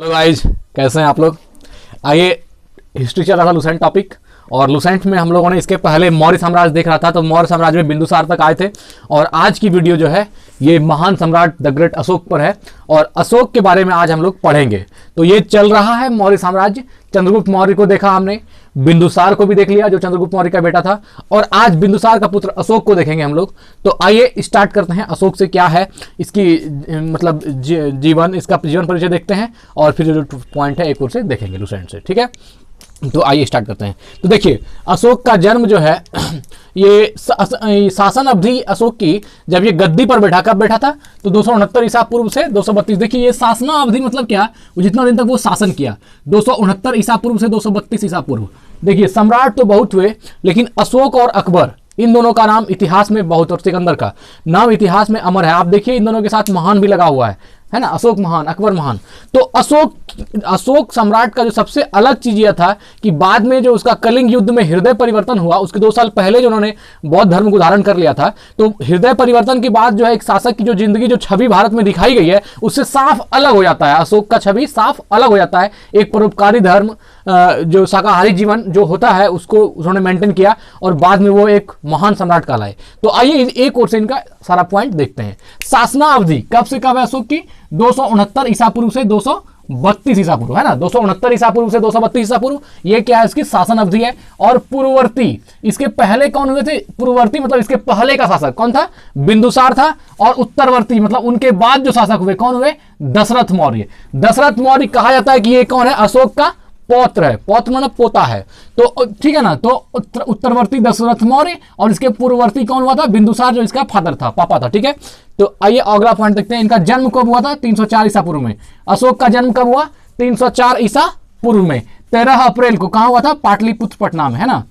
Hello guys, कैसे हैं आप लोग। आइए, हिस्ट्री चल रहा था लुसेंट टॉपिक, और लुसेंट में हम लोगों ने इसके पहले मौर्य साम्राज्य देख रहा था। तो मौर्य साम्राज्य में बिंदुसार तक आए थे, और आज की वीडियो जो है ये महान सम्राट द ग्रेट अशोक पर है, और अशोक के बारे में आज हम लोग पढ़ेंगे। तो ये चल रहा है मौर्य साम्राज्य। चंद्रगुप्त मौर्य को देखा हमने, बिंदुसार को भी देख लिया जो चंद्रगुप्त मौर्य का बेटा था, और आज बिंदुसार का पुत्र अशोक को देखेंगे हम लोग। तो आइए स्टार्ट करते हैं। अशोक से क्या है इसकी मतलब जीवन, इसका जीवन परिचय देखते हैं, और फिर जो पॉइंट है एक और से देखेंगे लुसेंट से। ठीक है, तो आइए स्टार्ट करते हैं। तो देखिए, अशोक का जन्म जो है ये शासन अवधि अशोक की, जब ये गद्दी पर बैठा, कब बैठा था तो 269 ईसा पूर्व से 232। देखिए, ये शासना अवधि मतलब क्या, वो जितना दिन तक वो शासन किया, 269 ईसा पूर्व से 232 ईसा पूर्व। देखिए, सम्राट तो बहुत हुए, लेकिन अशोक और अकबर, इन दोनों का नाम इतिहास में बहुत, और सिकंदर का नाम इतिहास में अमर है। आप देखिए, इन दोनों के साथ महान भी लगा हुआ है ना, अशोक महान, अकबर महान। तो अशोक सम्राट का जो सबसे अलग चीज यह था कि बाद में जो उसका कलिंग युद्ध में हृदय परिवर्तन हुआ, उसके 2 साल पहले जो उन्होंने बौद्ध धर्म को धारण कर लिया था, तो हृदय परिवर्तन के बाद जो है एक शासक की जो जिंदगी, जो छवि भारत में दिखाई गई है, उससे साफ अलग हो जाता है। अशोक का छवि साफ अलग हो जाता है। एक परोपकारी धर्म, जो शाकाहारी जीवन जो होता है, उसको उन्होंने मेंटेन किया, और बाद में वो एक महान सम्राट कहलाए। तो आइए एक और से इनका सारा पॉइंट देखते हैं। शासना अवधि कब से कब है अशोक की, 269 ईसा पूर्व से 232 ईसा पूर्व, है ना। 269 ईसा पूर्व से 232 ईसा पूर्व, ये क्या है, इसकी शासन अवधि है। और पूर्ववर्ती, इसके पहले कौन हुए थे, पूर्ववर्ती मतलब इसके पहले का शासक कौन था, बिंदुसार था। और उत्तरवर्ती मतलब उनके बाद जो शासक हुए कौन हुए, दशरथ मौर्य। दशरथ मौर्य कहा जाता है कि ये कौन है, अशोक का पौत्र है। पौत्र मतलब पोता है, तो ठीक है ना। तो उत्तरवर्ती दशरथ मौर्य, और इसके पूर्ववर्ती कौन हुआ था, बिंदुसार, जो इसका फादर था, पापा था। ठीक है, तो आइए अगला पॉइंट देखते हैं। इनका जन्म कब हुआ था, 304 ईसा पूर्व में। अशोक का जन्म कब हुआ, 304 ईसा पूर्व में। 13 अप्रैल को कहां हुआ था, पाटलिपुत्र पटना में, है ना।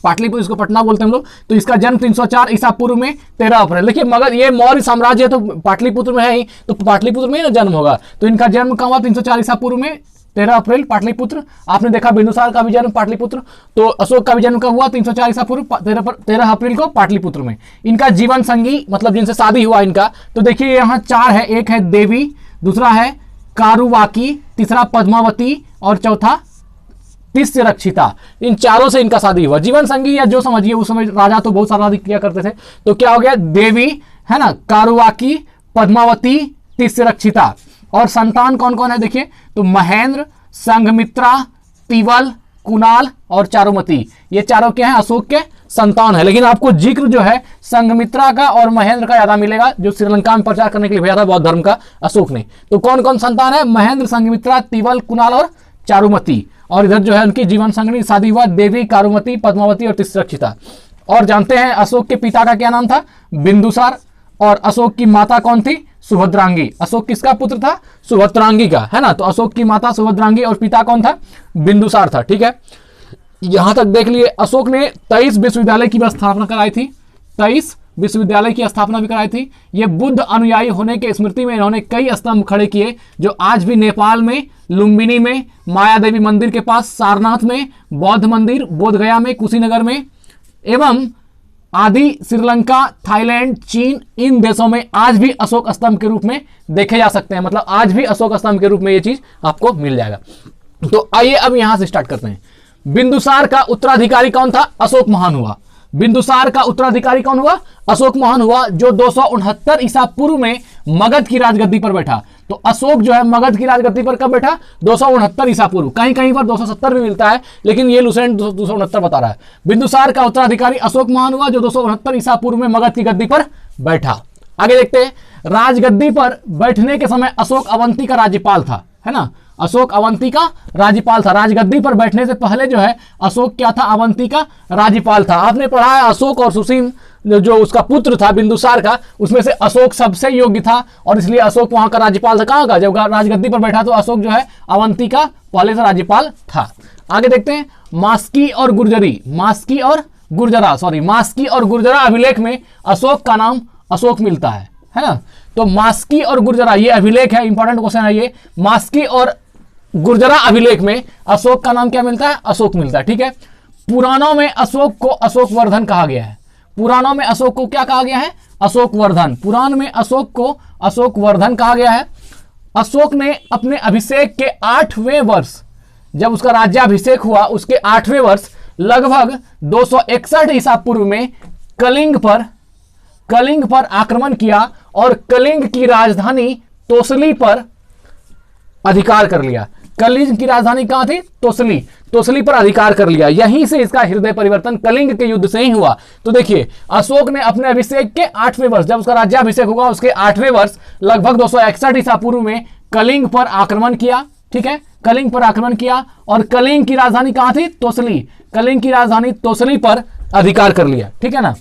पाटलिपुत्र, इसको पटना बोलते हैं हम लोग। तो इसका जन्म 304 ईसा पूर्व में 13 अप्रैल। देखिए, मगर ये मौर्य साम्राज्य तो पाटलिपुत्र में है ही, तो पाटलिपुत्र में ही ना जन्म होगा। तो इनका जन्म कहां हुआ, 304 ईसा पूर्व में 13 अप्रैल, पाटलिपुत्र। आपने देखा बिंदुसार का भी जन्म पाटलिपुत्र, तो अशोक का भी जन्म कब हुआ, 304 ईसा पूर्व 13 अप्रैल को पाटलिपुत्र में। इनका जीवन संगी मतलब जिनसे शादी हुआ इनका, तो देखिए यहाँ 4 है। एक है देवी, दूसरा है कारुवाकी, तीसरा पद्मावती, और चौथा तिस्रक्षिता। इन चारों से इनका शादी हुआ। जीवन संगी या जो समझिए, उस समय राजा तो बहुत सारा किया करते थे। तो क्या हो गया, देवी, है ना, कारुवाकी, पद्मावती, तिस्रक्षिता। और संतान कौन कौन है देखिए, तो महेंद्र, संघमित्रा, तिवल, कुणाल और चारुमती, ये चारों क्या हैं, अशोक के संतान है। लेकिन आपको जिक्र जो है संघमित्रा का और महेंद्र का ज्यादा मिलेगा, जो श्रीलंका में प्रचार करने के लिए भेजा था बौद्ध धर्म का अशोक ने। तो कौन कौन संतान है, महेंद्र, संघमित्रा, तिवल, कुणाल और चारुमती। और इधर जो है उनकी जीवन संगनी शादी हुआ, देवी, कारुमती, पद्मावती और तिस्रक्षिता। और जानते हैं अशोक के पिता का क्या नाम था, बिंदुसार। और अशोक की माता कौन थी, सुभद्रांगी। अशोक किसका पुत्र था, सुभद्रांगी का, है ना। तो अशोक की माता सुभद्रांगी, और पिता कौन था, बिंदुसार था। ठीक है, यहां तक देख लिए। अशोक ने 23 विश्वविद्यालय की स्थापना कराई थी। 23 विश्वविद्यालय की स्थापना भी कराई थी। ये बुद्ध अनुयायी होने के स्मृति में इन्होंने कई स्तंभ खड़े किए, जो आज भी नेपाल में लुम्बिनी में, माया देवी मंदिर के पास सारनाथ में, बौद्ध मंदिर बोधगया में, कुशीनगर में, एवं आदि श्रीलंका, थाईलैंड, चीन, इन देशों में आज भी अशोक स्तंभ के रूप में देखे जा सकते हैं। मतलब आज भी अशोक स्तंभ के रूप में ये चीज आपको मिल जाएगा। तो आइए अब यहां से स्टार्ट करते हैं। बिंदुसार का उत्तराधिकारी कौन था, अशोक महान हुआ। बिंदुसार का उत्तराधिकारी कौन हुआ, अशोक महान हुआ, जो 269 ईसा पूर्व में मगध की राजगद्दी पर बैठा। तो अशोक जो है मगध की राजगद्दी पर कब बैठा, 269 ईसा पूर्व। कहीं कहीं पर 270 भी मिलता है, लेकिन ये लुसेंट 269 बता रहा है। बिंदुसार का उत्तराधिकारी अशोक महान हुआ, जो 269 ईसा पूर्व में मगध की गद्दी पर बैठा। आगे देखते हैं। राजगद्दी पर बैठने के समय अशोक अवंती का राज्यपाल था, है ना। अशोक अवंती का राज्यपाल था। राजगद्दी पर बैठने से पहले जो है अशोक क्या था, अवंती का राज्यपाल था। आपने पढ़ा है अशोक और सुसीम, जो उसका पुत्र था बिंदुसार का, उसमें से अशोक सबसे योग्य था, और इसलिए अशोक वहां का राज्यपाल था। कहां का, जब राजगद्दी पर बैठा तो अशोक जो है अवंती का पहले से राज्यपाल था। आगे देखते हैं। मास्की और गुर्जरी, मास्की और गुर्जरा अभिलेख में अशोक का नाम अशोक मिलता है ना। तो मास्की और गुर्जरा ये अभिलेख है, इंपॉर्टेंट क्वेश्चन है ये। मास्की और गुर्जरा अभिलेख में अशोक का नाम क्या मिलता है, अशोक मिलता है। ठीक है, पुराणों में अशोक को अशोक वर्धन कहा गया है। पुराणों में अशोक को क्या कहा गया है, अशोक वर्धन। पुराण में अशोक को अशोक वर्धन कहा गया है। अशोक ने अपने अभिषेक के 8वें वर्ष, जब उसका राज्याभिषेक हुआ उसके 8वें वर्ष लगभग 261 ईसा पूर्व में कलिंग पर आक्रमण किया और कलिंग की राजधानी तोसली पर अधिकार कर लिया। कलिंग की राजधानी कहां थी? तोसली पर अधिकार कर लिया। यहीं से इसका हृदय परिवर्तन कलिंग के युद्ध से ही हुआ। तो देखिए, अशोक ने अपने अभिषेक के 8वें वर्ष, जब उसका राज्याभिषेक हुआ उसके 8वें वर्ष लगभग 261 ईसा पूर्व में कलिंग पर आक्रमण किया। ठीक है, कलिंग पर आक्रमण किया और कलिंग की राजधानी कहां थी? तोसली। कलिंग की राजधानी तोसली पर अधिकार कर लिया। ठीक है ना।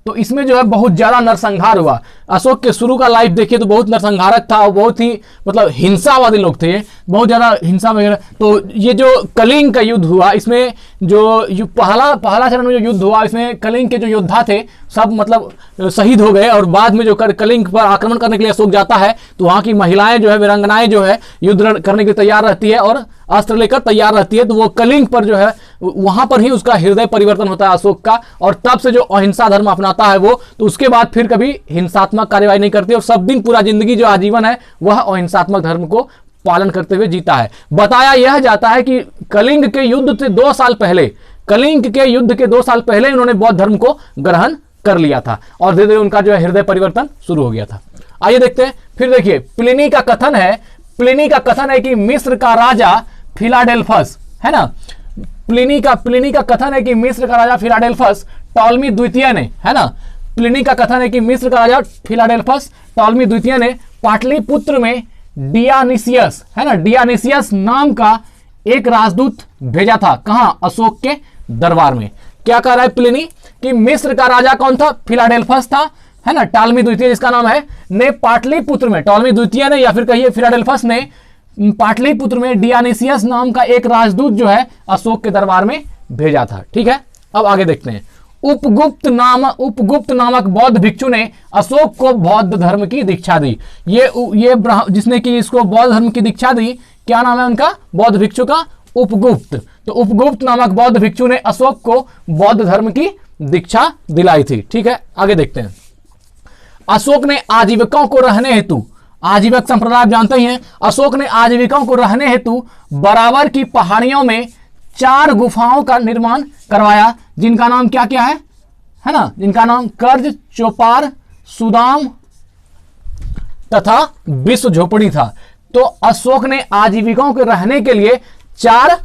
तो इसमें जो है बहुत ज्यादा नरसंहार हुआ। अशोक के शुरू का लाइफ देखिए तो बहुत नरसंहारक था और बहुत ही मतलब हिंसावादी लोग थे, बहुत ज्यादा हिंसा वगैरह। तो ये जो कलिंग का युद्ध हुआ, इसमें जो पहला चरण में जो युद्ध हुआ, इसमें कलिंग के जो योद्धा थे सब मतलब शहीद हो गए। और बाद में जो कलिंग पर आक्रमण करने के लिए अशोक जाता है तो वहां की महिलाएं जो है, वीरांगनाएं जो है युद्ध करने के लिए तैयार रहती है और अस्त्र लेकर तैयार रहती है। तो वो कलिंग पर जो है वहां पर ही उसका हृदय परिवर्तन होता है अशोक का, और तब से जो अहिंसा धर्म अपनाता है वो, तो उसके बाद फिर कभी हिंसात्मक कार्यवाही नहीं करती और सब दिन पूरा जिंदगी जो आजीवन है वह अहिंसात्मक धर्म को पालन करते हुए जीता है। बताया यह जाता है कि कलिंग के युद्ध से 2 साल पहले, कलिंग के युद्ध के 2 साल पहले उन्होंने बौद्ध धर्म को ग्रहण कर लिया था और धीरे धीरे उनका जो है हृदय परिवर्तन शुरू हो गया था। आइए देखते हैं। फिर देखिए, प्लिनी का कथन है कि मिस्र का राजा फिलाडेल्फस, है ना, प्लिनी का कथन है कि मिस्र का राजा फिलाडेल्फस टॉलमी द्वितीय ने, है ना, प्लिनी का कथन है कि मिस्र का राजा फिलाडेल्फस टॉलमी द्वितीय ने पाटलिपुत्र में डियानिसियस, है ना, डियानिसियस नाम का एक राजदूत भेजा था। कहां? अशोक के दरबार में। क्या कह रहा है प्लिनी कि मिस्र का राजा कौन था? फिलाडेल्फस था, है ना, टॉलमी द्वितीय जिसका नाम है, ने पाटलिपुत्र में, टॉलमी द्वितीय ने या फिर कहिए फिलाडेल्फस ने पाटलिपुत्र में डियानिसियस नाम का एक राजदूत जो है अशोक के दरबार में भेजा था। ठीक है, अब आगे देखते हैं। उपगुप्त नामक बौद्ध भिक्षु ने अशोक को बौद्ध धर्म की दीक्षा दी। ये जिसने कि इसको बौद्ध धर्म की दीक्षा दी, क्या नाम है उनका? बौद्ध भिक्षु का उपगुप्त। तो उपगुप्त नामक बौद्ध भिक्षु ने अशोक को बौद्ध धर्म की दीक्षा दिलाई थी। ठीक है, आगे देखते हैं। अशोक ने आजीविकों को रहने हेतु, आजीविक संप्रदाय आप जानते ही हैं, अशोक ने आजीविकों को रहने हेतु बराबर की पहाड़ियों में 4 गुफाओं का निर्माण करवाया, जिनका नाम क्या क्या है ना, जिनका नाम कर्ज, चौपार, सुदाम तथा विश्व झोपड़ी था। तो अशोक ने आजीविकों के रहने के लिए 4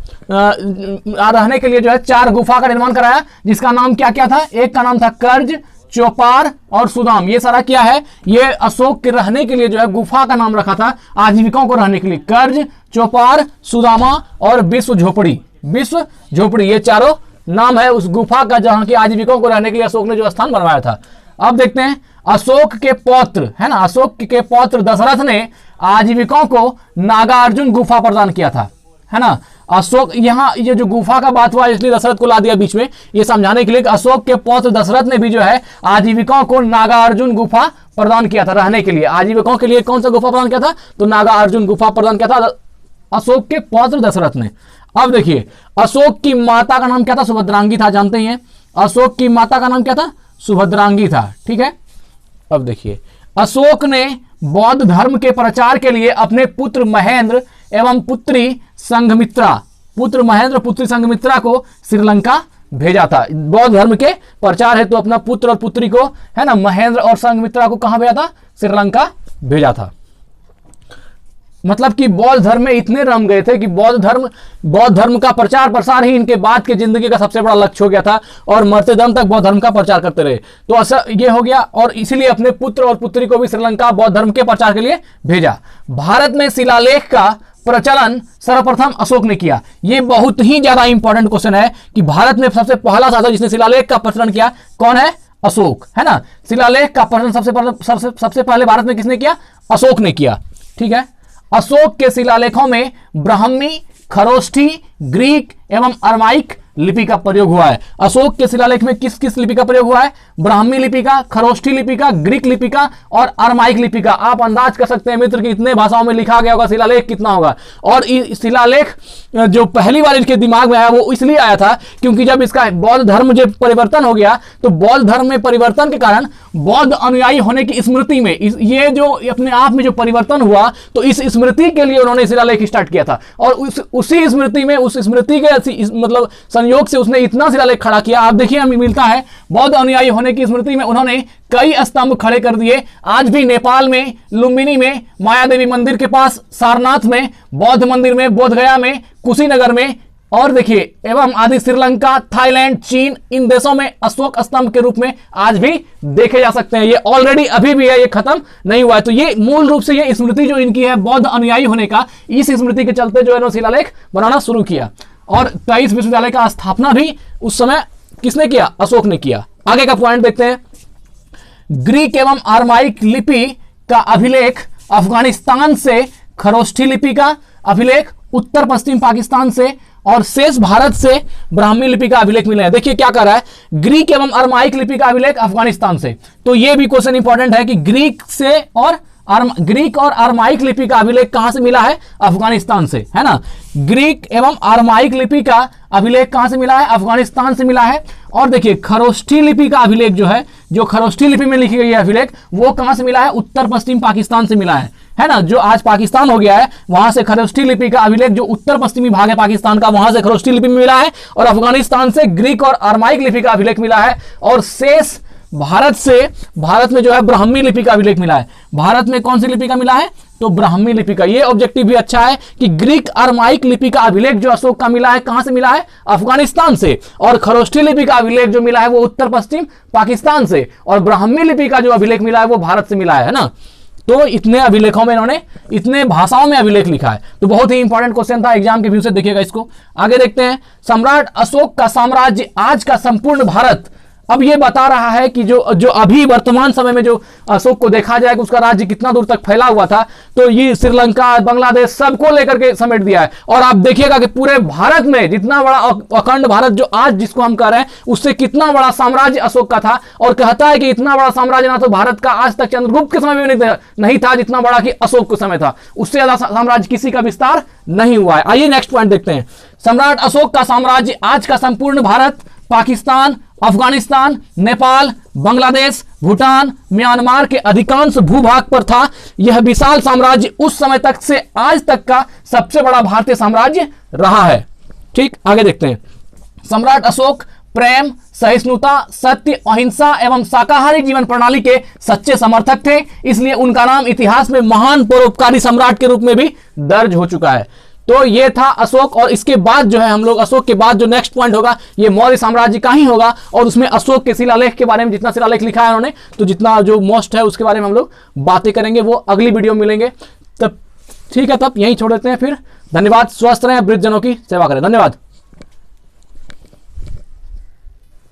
गुफा का निर्माण कराया, जिसका नाम क्या क्या था? एक का नाम था कर्ज, चौपार और सुदाम। ये सारा क्या है? ये अशोक के रहने के लिए जो है गुफा का नाम रखा था आजीविकों को रहने के लिए। कर्ज, चौपार, सुदामा और विश्व झोपड़ी। विश्व झोपड़ी ये 4 नाम है उस गुफा का जहां की आजीविकों को रहने के लिए अशोक ने जो स्थान बनवाया था। अब देखते हैं, अशोक के पौत्र, है ना, अशोक के पौत्र दशरथ ने आजीविकों को नागार्जुन गुफा प्रदान किया था, है ना। अशोक, यहाँ ये जो गुफा का बात हुआ इसलिए दशरथ को ला दिया बीच में, ये समझाने के लिए कि अशोक के पौत्र दशरथ ने भी जो है आजीविकों को नागार्जुन गुफा प्रदान किया था रहने के लिए। आजीविकों के लिए कौन सा गुफा प्रदान किया था? तो नागार्जुन गुफा प्रदान किया था अशोक के पौत्र दशरथ ने। अब देखिए, अशोक की माता का नाम क्या था? सुभद्रांगी था, जानते ही हैं। अशोक की माता का नाम क्या था? सुभद्रांगी था। ठीक है, अब देखिए, अशोक ने बौद्ध धर्म के प्रचार के लिए अपने पुत्र महेंद्र एवं पुत्री संघमित्रा को श्रीलंका भेजा था। बौद्ध धर्म के प्रचार हेतु अपना पुत्र और पुत्री को, है ना, महेंद्र और संघमित्रा को कहां भेजा था? श्रीलंका भेजा था। मतलब कि बौद्ध धर्म में इतने रम गए थे कि बौद्ध धर्म का प्रचार प्रसार ही इनके बाद के जिंदगी का सबसे बड़ा लक्ष्य हो गया था और मरते दम तक बौद्ध धर्म का प्रचार करते रहे। तो ऐसा ये हो गया और इसीलिए अपने पुत्र और पुत्री को भी श्रीलंका बौद्ध धर्म के प्रचार के लिए भेजा। भारत में शिलालेख का प्रचलन सर्वप्रथम अशोक ने किया। ये बहुत ही ज्यादा इंपॉर्टेंट क्वेश्चन है कि भारत में सबसे पहला शासक जिसने शिलालेख का प्रचलन किया कौन है? अशोक, है ना। शिलालेख का प्रचलन सबसे पहले भारत में किसने किया? अशोक ने किया। ठीक है, अशोक के शिलालेखों में ब्राह्मी, खरोष्ठी, ग्रीक एवं अरमाइक लिपि का प्रयोग हुआ है। अशोक के शिलालेख में किस किस लिपि का प्रयोग हुआ है? ब्राह्मी लिपि का, खरोष्ठी लिपि का, ग्रीक लिपि का और अरमाइक लिपि का। आप अंदाज कर सकते हैं मित्र कि इतने भाषाओं में लिखा गया होगा, शिलालेख कितना होगा। और शिलालेख जो पहली बार इनके दिमाग में आया वो इसलिए आया था क्योंकि जब इसका बौद्ध धर्म जो परिवर्तन हो गया तो बौद्ध धर्म में परिवर्तन के कारण बौद्ध अनुयायी होने की स्मृति में ये जो अपने आप में जो परिवर्तन हुआ तो इस स्मृति के लिए उन्होंने शिलालेख स्टार्ट किया था। और उसी स्मृति में, उस स्मृति के मतलब संयोग से उसने इतना शिलालेख खड़ा किया। आप देखिए हमें मिलता है बौद्ध अनुयायी होने की स्मृति में उन्होंने कई स्तंभ खड़े कर दिए। आज भी नेपाल में लुम्बिनी में माया देवी मंदिर के पास, सारनाथ में, बौद्ध मंदिर में, बोधगया में, कुशीनगर में और देखिए एवं आदि श्रीलंका, थाईलैंड, चीन, इन देशों में अशोक स्तंभ के रूप में आज भी देखे जा सकते हैं। ये ऑलरेडी अभी भी है, ये खत्म नहीं हुआ है। तो ये मूल रूप से ये स्मृति जो इनकी है बौद्ध अनुयायी होने का, इस स्मृति के चलते जो है शिलालेख बनाना शुरू किया। और 23 विश्वविद्यालय का स्थापना भी उस समय किसने किया? अशोक ने किया। आगे का पॉइंट देखते हैं। ग्रीक एवं अरमाइक लिपि का अभिलेख अफगानिस्तान से, खरोष्ठी लिपि का अभिलेख उत्तर पश्चिम पाकिस्तान से और शेष भारत से ब्राह्मी लिपि का अभिलेख मिले हैं। देखिए क्या कर रहा है, ग्रीक एवं अरमाइक लिपि का अभिलेख अफगानिस्तान से। तो यह भी क्वेश्चन इंपॉर्टेंट है कि ग्रीक और अरमाइक लिपि का अभिलेख कहां से मिला है? अफगानिस्तान से, है ना। ग्रीक एवं अरमाइक लिपि का अभिलेख कहां से मिला है? अफगानिस्तान से मिला है। और देखिए खरोष्ठी लिपि का अभिलेख जो है, जो खरोष्ठी लिपि में लिखी गई है अभिलेख, वो कहां से मिला है? उत्तर पश्चिम पाकिस्तान से मिला है ना। जो आज पाकिस्तान हो गया है वहां से खरोष्ठी लिपि का अभिलेख, जो उत्तर पश्चिमी भाग है पाकिस्तान का, वहां से खरोष्ठी लिपि में मिला है। और अफगानिस्तान से ग्रीक और अरमाइक लिपि का अभिलेख मिला है। और शेष भारत में जो है ब्राह्मी लिपि का अभिलेख मिला है। भारत में कौन सी लिपि का मिला है? तो ब्राह्मी लिपि का। ये ऑब्जेक्टिव भी अच्छा है कि ग्रीक अरमाइक लिपि का अभिलेख जो अशोक का मिला है कहां से मिला है? अफगानिस्तान से। और खरोष्ठी लिपि का अभिलेख जो मिला है वो उत्तर पश्चिम पाकिस्तान से। और ब्राह्मी लिपि का जो अभिलेख मिला है वो भारत से मिला है ना। तो इतने अभिलेखों में इन्होंने इतने भाषाओं में अभिलेख लिखा है। तो बहुत ही इंपॉर्टेंट क्वेश्चन था, एग्जाम के व्यू से देखिएगा इसको। आगे देखते हैं। सम्राट अशोक का साम्राज्य आज का संपूर्ण भारत, अब ये बता रहा है कि जो अभी वर्तमान समय में जो अशोक को देखा जाए कि उसका राज्य कितना दूर तक फैला हुआ था, तो ये श्रीलंका, बांग्लादेश सबको लेकर के समेट दिया है। और आप देखिएगा कि पूरे भारत में जितना बड़ा अखंड भारत जो आज जिसको हम कह रहे हैं, उससे कितना बड़ा साम्राज्य अशोक का था। और कहता है कि इतना बड़ा साम्राज्य ना तो भारत का आज तक चंद्रगुप्त के समय में नहीं था जितना बड़ा कि अशोक के समय था। उससे ज्यादा साम्राज्य किसी का विस्तार नहीं हुआ है। आइए नेक्स्ट पॉइंट देखते हैं। सम्राट अशोक का साम्राज्य आज का संपूर्ण भारत, पाकिस्तान, अफगानिस्तान, नेपाल, बांग्लादेश, भूटान, म्यांमार के अधिकांश भूभाग पर था। यह विशाल साम्राज्य उस समय तक से आज तक का सबसे बड़ा भारतीय साम्राज्य रहा है। ठीक, आगे देखते हैं। सम्राट अशोक प्रेम, सहिष्णुता, सत्य, अहिंसा एवं शाकाहारी जीवन प्रणाली के सच्चे समर्थक थे। इसलिए उनका नाम इतिहास में महान परोपकारी सम्राट के रूप में भी दर्ज हो चुका है। तो ये था अशोक। और इसके बाद जो है हम लोग अशोक के बाद जो नेक्स्ट पॉइंट होगा ये मौर्य साम्राज्य का ही होगा। और उसमें अशोक के शिलालेख के बारे में जितना शिलालेख लिखा है उन्होंने, तो जितना जो मोस्ट है उसके बारे में हम लोग बातें करेंगे, वो अगली वीडियो में मिलेंगे। तब ठीक है, तब यहीं छोड़ देते हैं फिर। धन्यवाद, स्वस्थ रहें, वृद्धजनों की सेवा करें। धन्यवाद।